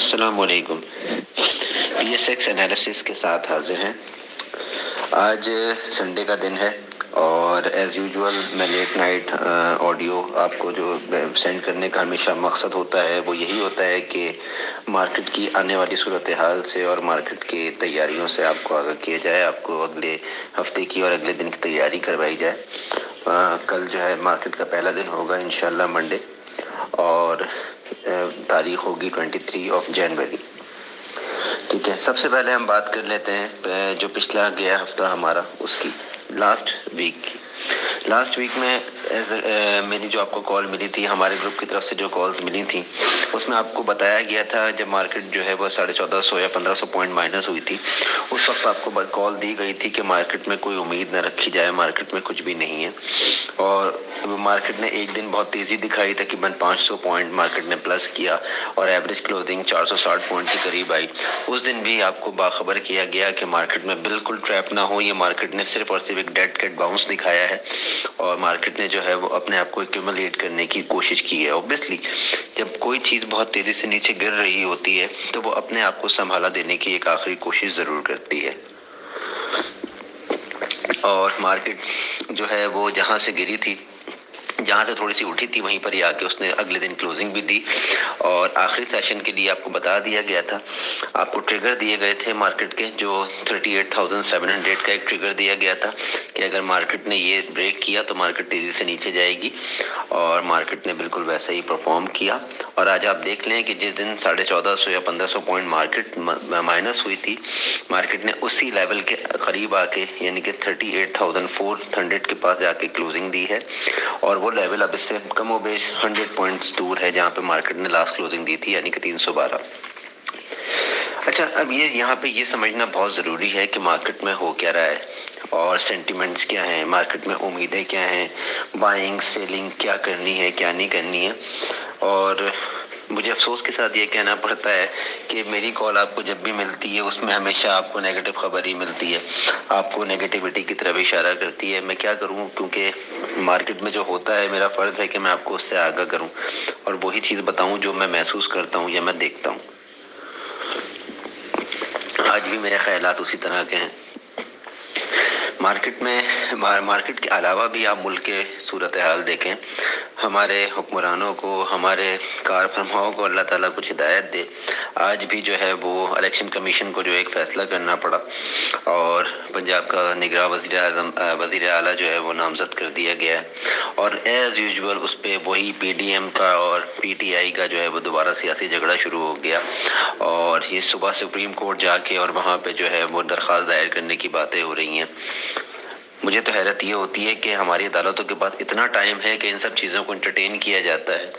السلام علیکم. P S x analysis کے ساتھ حاضر ہیں. آج سنڈے کا دن ہے اور ایز یوزول میں لیٹ نائٹ آڈیو آپ کو جو سینڈ کرنے کا ہمیشہ مقصد ہوتا ہے وہ یہی ہوتا ہے کہ مارکیٹ کی آنے والی صورتحال سے اور مارکیٹ کی تیاریوں سے آپ کو آگاہ کیا جائے، آپ کو اگلے ہفتے کی اور اگلے دن کی تیاری کروائی جائے. کل جو ہے مارکیٹ کا پہلا دن ہوگا انشاءاللہ منڈے، اور تاریخ ہوگی 23 جنوری. ٹھیک ہے، سب سے پہلے ہم بات کر لیتے ہیں جو پچھلا گیا ہفتہ ہمارا اس کی لاسٹ ویک میں میری جو آپ کو کال ملی تھی، ہمارے گروپ کی طرف سے جو کالز ملی تھیں اس میں آپ کو بتایا گیا تھا جب مارکیٹ جو ہے وہ 1450 یا 1500 پوائنٹ مائنس ہوئی تھی، اس وقت آپ کو کال دی گئی تھی کہ مارکیٹ میں کوئی امید نہ رکھی جائے، مارکیٹ میں کچھ بھی نہیں ہے. اور مارکیٹ نے ایک دن بہت تیزی دکھائی، تقریباً 500 پوائنٹ مارکیٹ نے پلس کیا اور ایوریج کلوزنگ 460 پوائنٹ کے قریب آئی. اس دن بھی آپ کو باخبر کیا گیا کہ مارکیٹ میں بالکل ٹریپ نہ ہو، یہ مارکیٹ نے صرف اور صرف ایک ڈیڈ کیٹ باؤنس دکھایا ہے اور مارکیٹ نے جو ہے وہ اپنے آپ کو ایکومولیٹ کرنے کی کوشش کی ہے. اوبویسلی جب کوئی چیز بہت تیزی سے نیچے گر رہی ہوتی ہے تو وہ اپنے آپ کو سنبھالا دینے کی ایک آخری کوشش ضرور کرتی ہے. اور مارکیٹ جو ہے وہ جہاں سے گری تھی، جہاں سے تھوڑی سی اٹھی تھی، وہیں پر ہی آ کے اس نے اگلے دن کلوزنگ بھی دی. اور آخری سیشن کے لیے آپ کو بتا دیا گیا تھا، آپ کو ٹریگر دیے گئے تھے مارکیٹ کے، جو 38,700 کا ایک ٹریگر دیا گیا تھا کہ اگر مارکیٹ نے یہ بریک کیا تو مارکیٹ تیزی سے نیچے جائے گی، اور مارکیٹ نے بالکل ویسا ہی پرفارم کیا. اور آج آپ دیکھ لیں کہ جس دن 1450 یا 1500 پوائنٹ مارکیٹ مائنس ہوئی تھی، مارکیٹ نے اسی لیول کے قریب آ کے یعنی کہ 38,400 کے پاس جا کے کلوزنگ دی ہے. اور وہ لیول اب اس سے کم و بیش 100 پوائنٹس دور ہے جہاں پہ مارکیٹ نے لاسٹ کلوزنگ دی تھی، یعنی کہ 312. اچھا، اب یہاں پہ یہ سمجھنا بہت ضروری ہے کہ مارکیٹ میں ہو کیا رہا ہے اور سینٹیمنٹس کیا ہیں، مارکیٹ میں امیدیں کیا ہیں، بائنگ سیلنگ کیا کرنی ہے کیا نہیں کرنی ہے. اور مجھے افسوس کے ساتھ یہ کہنا پڑتا ہے کہ میری کال آپ کو جب بھی ملتی ہے اس میں ہمیشہ آپ کو نیگیٹو خبر ہی ملتی ہے، آپ کو نیگیٹیوٹی کی طرف اشارہ کرتی ہے. میں کیا کروں، کیونکہ مارکیٹ میں جو ہوتا ہے میرا فرض ہے کہ میں آپ کو اس سے آگاہ کروں اور وہی چیز بتاؤں جو میں محسوس کرتا ہوں یا میں دیکھتا ہوں. آج بھی میرے خیالات اسی طرح کے ہیں. مارکیٹ کے علاوہ بھی آپ ملک کے صورتحال دیکھیں، ہمارے حکمرانوں کو، ہمارے کار فرماؤں کو اللہ تعالیٰ کچھ ہدایت دے. آج بھی جو ہے وہ الیکشن کمیشن کو جو ایک فیصلہ کرنا پڑا اور پنجاب کا نگراں وزیر اعلیٰ جو ہے وہ نامزد کر دیا گیا ہے، اور ایز یوزول اس پہ وہی پی ڈی ایم کا اور پی ٹی آئی کا جو ہے وہ دوبارہ سیاسی جھگڑا شروع ہو گیا. اور یہ صبح سپریم کورٹ جا کے اور وہاں پہ جو ہے وہ درخواست دائر کرنے کی باتیں ہو رہی ہیں. مجھے تو حیرت یہ ہوتی ہے کہ ہماری عدالتوں کے پاس اتنا ٹائم ہے کہ ان سب چیزوں کو انٹرٹین کیا جاتا ہے.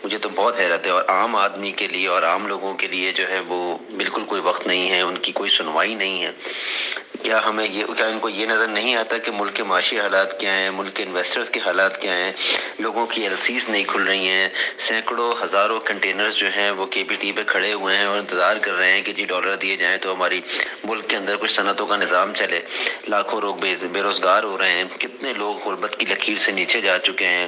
مجھے تو بہت حیرت ہے. اور عام آدمی کے لیے اور عام لوگوں کے لیے جو ہے وہ بالکل کوئی وقت نہیں ہے، ان کی کوئی سنوائی نہیں ہے. کیا ان کو یہ نظر نہیں آتا کہ ملک کے معاشی حالات کیا ہیں، ملک کے انویسٹرز کے حالات کیا ہیں، لوگوں کی ایل سیز نہیں کھل رہی ہیں، سینکڑوں ہزاروں کنٹینرز جو ہیں وہ کے پی ٹی پہ کھڑے ہوئے ہیں اور انتظار کر رہے ہیں کہ جی ڈالر دیے جائیں تو ہماری ملک کے اندر کچھ صنعتوں کا نظام چلے. لاکھوں لوگ بے روزگار ہو رہے ہیں، کتنے لوگ غربت کی لکیر سے نیچے جا چکے ہیں.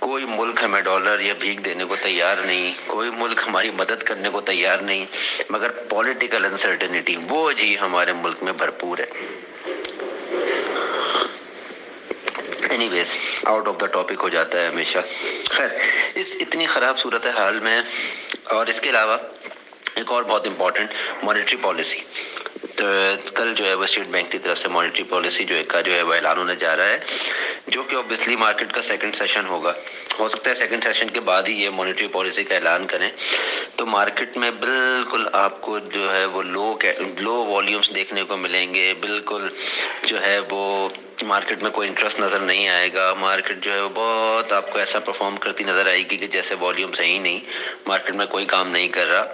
کوئی ملک ہمیں ڈالر یا بھیک دینے کو تیار نہیں، کوئی ملک ہماری مدد کرنے کو تیار نہیں، مگر پولیٹیکل انسرٹنٹی وہ جی ہمارے ملک میں بھرپور ہے. Anyways out of the topic ہو جاتا ہے ہمیشہ. خیر، اس اتنی خراب صورتحال میں اور اس کے علاوہ ایک اور بہت امپورٹنٹ مانیٹری پالیسی، تو کل جو ہے وہ اسٹیٹ بینک کی طرف سے مانیٹری پالیسی جو ہے وہ اعلان ہونے جا رہا ہے، جو کہ اوبویسلی مارکیٹ کا سیکنڈ سیشن ہوگا. ہو سکتا ہے سیکنڈ سیشن کے بعد ہی یہ مانیٹری پالیسی کا اعلان کریں. تو مارکیٹ میں بالکل آپ کو جو ہے وہ لو والیومز دیکھنے کو ملیں گے، بالکل جو ہے وہ مارکیٹ میں کوئی انٹرسٹ نظر نہیں آئے گا. مارکیٹ جو ہے وہ بہت آپ کو ایسا پرفارم کرتی نظر آئے گی کہ جیسے والیومز ہیں ہی نہیں، مارکیٹ میں کوئی کام نہیں کر رہا.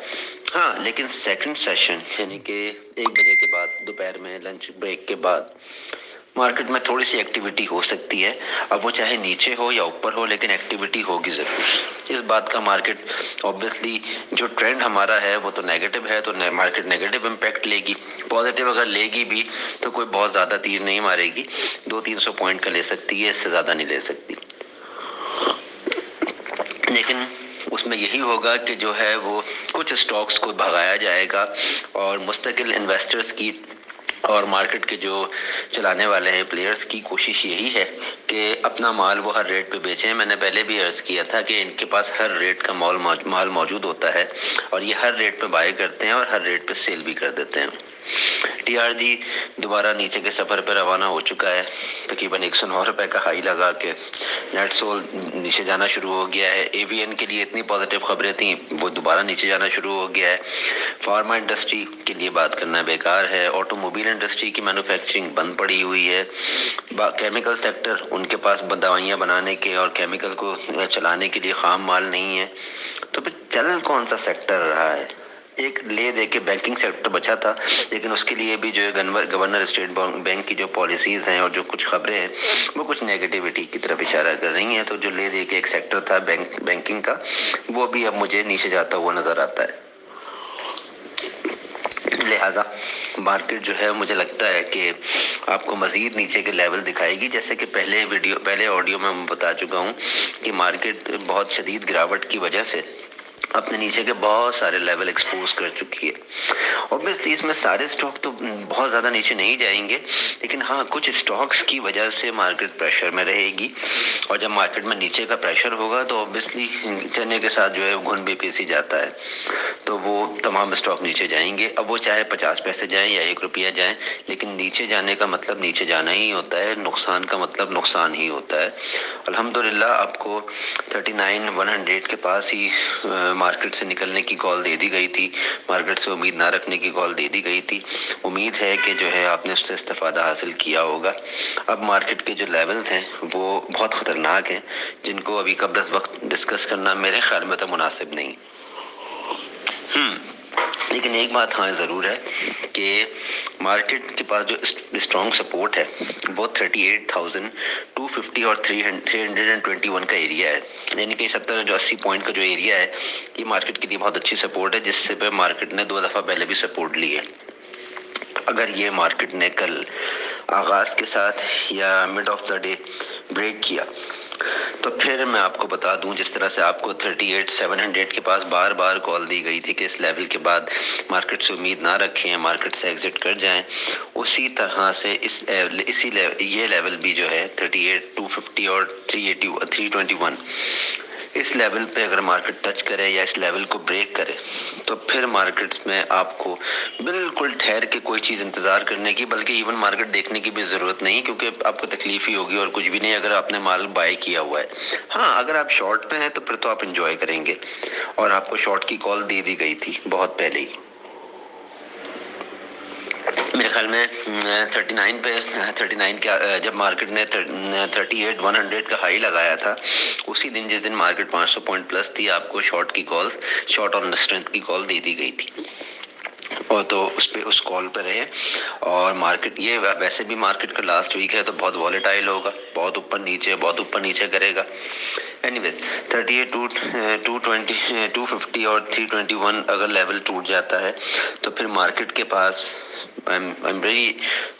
ہاں، لیکن سیکنڈ سیشن یعنی کہ 1 بجے کے بعد، دوپہر میں لنچ بریک کے بعد مارکیٹ میں تھوڑی سی ایکٹیویٹی ہو سکتی ہے. اب وہ چاہے نیچے ہو یا اوپر ہو، لیکن ایکٹیویٹی ہوگی ضرور. اس بات کا مارکیٹ اوبویسلی جو ٹرینڈ ہمارا ہے وہ تو نیگیٹو ہے، تو مارکیٹ نیگیٹو امپیکٹ لے گی. پازیٹیو اگر لے گی بھی تو کوئی بہت زیادہ تیر نہیں مارے گی، 200-300 پوائنٹ کا لے سکتی ہے، اس سے زیادہ نہیں لے سکتی. لیکن اس میں یہی ہوگا کہ جو ہے وہ کچھ اسٹاکس کو بھگایا جائے گا اور مستقل انویسٹرز کی اور مارکیٹ کے جو چلانے والے ہیں پلیئرز کی کوشش یہی ہے کہ اپنا مال وہ ہر ریٹ پہ بیچیں. میں نے پہلے بھی عرض کیا تھا کہ ان کے پاس ہر ریٹ کا مال موجود ہوتا ہے اور یہ ہر ریٹ پہ بائی کرتے ہیں اور ہر ریٹ پہ سیل بھی کر دیتے ہیں. ٹی آر جی دوبارہ نیچے کے سفر پہ روانہ ہو چکا ہے, تقریباً 109 روپے کا ہائی لگا کے نیٹ سول نیچے جانا شروع ہو گیا ہے. اے وی این کے لیے اتنی پازیٹیو خبریں تھیں, وہ دوبارہ نیچے جانا شروع ہو گیا ہے. فارما انڈسٹری کے لیے بات کرنا بیکار ہے. آٹو موبائل انڈسٹری کی مینوفیکچرنگ بند پڑی ہوئی ہے. کیمیکل سیکٹر, ان کے پاس دوائیاں بنانے کے اور کیمیکل کو چلانے کے لیے خام مال نہیں ہے. تو پھر چل کون سا سیکٹر رہا ہے؟ ایک لے دے کے بینکنگ سیکٹر بچا تھا, لیکن اس کے لیے بھی جو گورنر اسٹیٹ بینک کی جو پالیسیز ہیں اور جو کچھ خبریں ہیں وہ کچھ نیگیٹیوٹی کی طرف اشارہ کر رہی ہیں. تو جو لے دے کے ایک سیکٹر تھا بینکنگ کا, وہ بھی اب مجھے نیچے جاتا ہوا نظر آتا ہے. لہذا مارکیٹ جو ہے مجھے لگتا ہے کہ آپ کو مزید نیچے کے لیول دکھائے گی, جیسے کہ پہلے آڈیو میں بتا چکا ہوں کہ مارکیٹ بہت شدید گراوٹ کی وجہ سے اپنے نیچے کے بہت سارے لیول ایکسپوز کر چکی ہے. اوبویسلی اس میں سارے اسٹاک تو بہت زیادہ نیچے نہیں جائیں گے, لیکن ہاں کچھ اسٹاکس کی وجہ سے مارکیٹ پریشر میں رہے گی, اور جب مارکیٹ میں نیچے کا پریشر ہوگا تو اوبویسلی چنے کے ساتھ جو ہے گھن بھی پیسی جاتا ہے, تو وہ تمام اسٹاک نیچے جائیں گے. اب وہ چاہے 50 پیسے جائیں یا 1 روپیہ جائیں, لیکن نیچے جانے کا مطلب نیچے جانا ہی ہوتا ہے, نقصان کا مطلب نقصان ہی ہوتا ہے. الحمدللہ آپ کو 39,100 کے پاس ہی مارکیٹ سے نکلنے کی کال دے دی گئی تھی, مارکیٹ سے امید نہ رکھنے کی کال دے دی گئی تھی. امید ہے کہ جو ہے آپ نے اس سے استفادہ حاصل کیا ہوگا. اب مارکیٹ کے جو لیولز ہیں وہ بہت خطرناک ہیں, جن کو ابھی قبل از وقت ڈسکس کرنا میرے خیال میں تو مناسب نہیں. لیکن ایک بات ہاں ضرور ہے کہ مارکیٹ کے پاس جو اسٹرانگ سپورٹ ہے وہ 38,250 اور 321 کا ایریا ہے, یعنی کہ 70-80 پوائنٹ کا جو ایریا ہے یہ مارکیٹ کے لیے بہت اچھی سپورٹ ہے, جس سے پہ مارکیٹ نے 2 دفعہ پہلے بھی سپورٹ لی ہے. اگر یہ مارکیٹ نے کل آغاز کے ساتھ یا mid of the day break کیا تو پھر میں آپ کو بتا دوں, جس طرح سے آپ کو 38,700 کے پاس بار بار کال دی گئی تھی کہ اس لیول کے بعد مارکیٹ سے امید نہ رکھیں, مارکیٹ سے ایگزٹ کر جائیں, اسی طرح سے یہ لیول بھی جو ہے 38,250 اور 321, اس لیول پہ اگر مارکیٹ ٹچ کرے یا اس لیول کو بریک کرے تو پھر مارکیٹس میں آپ کو بالکل ٹھہر کے کوئی چیز انتظار کرنے کی, بلکہ ایون مارکیٹ دیکھنے کی بھی ضرورت نہیں, کیونکہ آپ کو تکلیف ہی ہوگی اور کچھ بھی نہیں اگر آپ نے مال بائی کیا ہوا ہے. ہاں اگر آپ شارٹ پہ ہیں تو پھر تو آپ انجوائے کریں گے, اور آپ کو شارٹ کی کال دے دی گئی تھی بہت پہلے ہی. میرے خیال میں 39 کا جب مارکیٹ نے 38,100 کا ہائی لگایا تھا, اسی دن جس دن مارکیٹ 500 پوائنٹ پلس تھی, آپ کو شارٹ کی کالز, شارٹ اور اسٹرینتھ کی کال دے دی گئی تھی, اور تو اس کال پہ رہے. اور مارکیٹ یہ ویسے بھی مارکیٹ کا لاسٹ ویک ہے تو بہت والیٹائل ہوگا, بہت اوپر نیچے کرے گا. اینی ویز 38,220 250 اور 321 اگر لیول ٹوٹ جاتا ہے تو پھر مارکیٹ کے پاس I'm very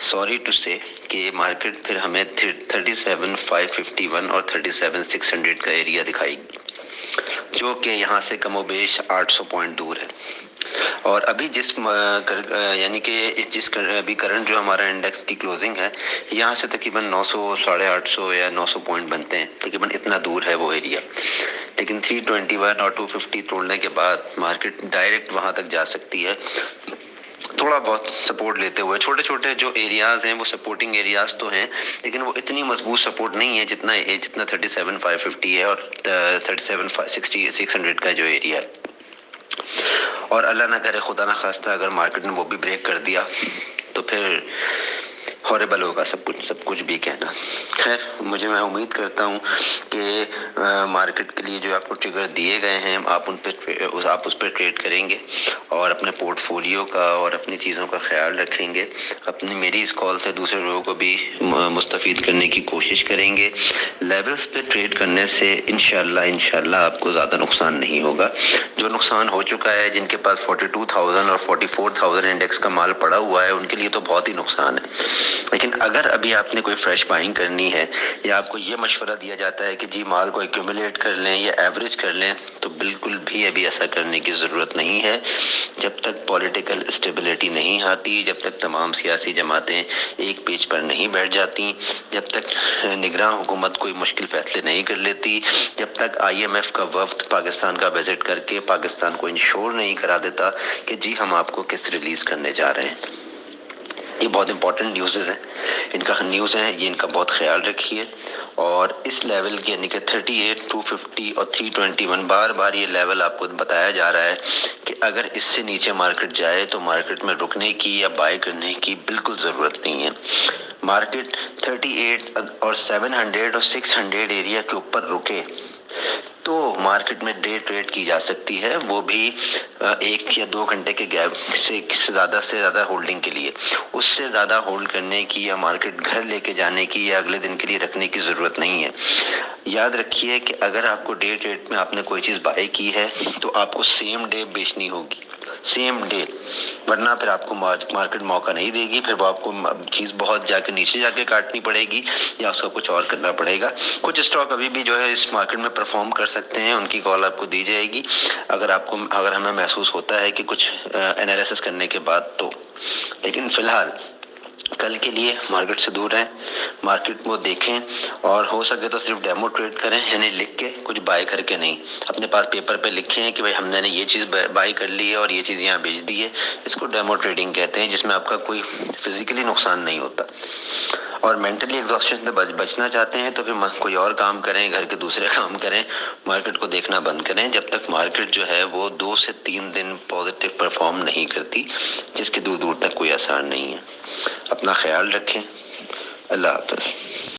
sorry to say کہ مارکیٹ پھر ہمیں 37,551 اور 37,600 کا ایریا دکھائے گی, جو کہ یہاں سے کم و بیش 800 پوائنٹ دور ہے. اور ابھی یعنی کہ ابھی کرنٹ جو ہمارا انڈیکس کی کلوزنگ ہے, یہاں سے تقریباً 900 850 یا 900 پوائنٹ بنتے ہیں, تقریباً اتنا دور ہے وہ ایریا. لیکن 321 اور 250 توڑنے کے بعد مارکیٹ ڈائریکٹ وہاں تک جا سکتی ہے, تھوڑا بہت سپورٹ لیتے ہوئے. چھوٹے چھوٹے جو ایریاز ہیں وہ سپورٹنگ ایریاز تو ہیں, لیکن وہ اتنی مضبوط سپورٹ نہیں ہے جتنا 37,550 ہے اور 37,600 کا جو ایریا ہے. اور اللہ نہ کرے, خدا نہ خواستہ اگر مارکیٹ نے وہ بھی بریک کر دیا تو پھر ہاربل ہوگا سب کچھ بھی کہنا. خیر, میں امید کرتا ہوں کہ مارکیٹ کے لیے جو آپ کو ٹریگر دیے گئے ہیں آپ اس پہ ٹریڈ کریں گے اور اپنے پورٹ فولیو کا اور اپنی چیزوں کا خیال رکھیں گے. میری اس کال سے دوسرے لوگوں کو بھی مستفید کرنے کی کوشش کریں گے. لیولز پہ ٹریڈ کرنے سے انشاءاللہ آپ کو زیادہ نقصان نہیں ہوگا. جو نقصان ہو چکا ہے, جن کے پاس 42,000 اور 44,000 انڈیکس کا مال پڑا ہوا ہے, ان کے لیے تو بہت ہی نقصان ہے. لیکن اگر ابھی آپ نے کوئی فریش بائنگ کرنی ہے یا آپ کو یہ مشورہ دیا جاتا ہے کہ جی مال کو ایکیومولیٹ کر لیں یا ایوریج کر لیں، تو بالکل بھی ابھی ایسا کرنے کی ضرورت نہیں ہے۔ جب تک پولیٹیکل اسٹیبلٹی نہیں آتی، جب تک تمام سیاسی جماعتیں ایک پیج پر نہیں بیٹھ جاتی، جب تک نگراں حکومت کوئی مشکل فیصلے نہیں کر لیتی، جب تک IMF کا وفد پاکستان کا وزٹ کر کے پاکستان کو انشور نہیں کرا دیتا کہ جی ہم آپ کو قسط ریلیز کرنے جا رہے ہیں۔ یہ بہت امپورٹنٹ نیوزز ہیں، ان کا بہت خیال رکھیے۔ اور اس لیول کے یعنی کہ 38، 250 اور 321 بار بار یہ لیول آپ کو بتایا جا رہا ہے کہ اگر اس سے نیچے مارکیٹ جائے تو مارکیٹ میں رکنے کی یا بائی کرنے کی بالکل ضرورت نہیں ہے۔ مارکیٹ 38 اور 700 اور 600 ایریا کے اوپر رکے تو مارکیٹ میں ڈے ٹریڈ کی جا سکتی ہے، وہ بھی 1 یا 2 گھنٹے کے گیپ سے زیادہ ہولڈنگ کے لیے۔ اس سے زیادہ ہولڈ کرنے کی یا مارکیٹ گھر لے کے جانے کی یا اگلے دن کے لیے رکھنے کی ضرورت نہیں ہے۔ یاد رکھیے کہ اگر آپ کو ڈے ٹریڈ میں آپ نے کوئی چیز بائی کی ہے تو آپ کو سیم ڈے بیچنی ہوگی، سیم ڈے، ورنہ پھر آپ کو مارکیٹ موقع نہیں دے گی، پھر وہ آپ کو چیز بہت جا کے نیچے جا کے کاٹنی پڑے گی یا اس کا کچھ اور کرنا پڑے گا۔ کچھ اسٹاک ابھی بھی جو ہے اس مارکیٹ میں پرفارم کر سکتے ہیں، ان کی کال آپ کو دی جائے گی اگر ہمیں محسوس ہوتا ہے کہ کچھ انالیسس کرنے کے بعد تو۔ لیکن فی الحال کل کے لیے مارکیٹ سے دور رہیں، مارکیٹ کو دیکھیں اور ہو سکے تو صرف ڈیمو ٹریڈ کریں، یعنی لکھ کے، کچھ بائی کر کے نہیں۔ اپنے پاس پیپر پہ لکھیں کہ بھائی ہم نے یہ چیز بائی کر لی ہے اور یہ چیز یہاں بیچ دی ہے، اس کو ڈیمو ٹریڈنگ کہتے ہیں، جس میں آپ کا کوئی فزیکلی نقصان نہیں ہوتا۔ اور مینٹلی ایگزاسشن سے بچنا چاہتے ہیں تو پھر کوئی اور کام کریں، گھر کے دوسرے کام کریں، مارکیٹ کو دیکھنا بند کریں جب تک مارکیٹ جو ہے وہ 2 سے 3 دن پازیٹیو پرفارم نہیں کرتی، جس کے دور دور تک کوئی اثر نہیں ہے۔ اپنا خیال رکھیں۔ اللہ حافظ۔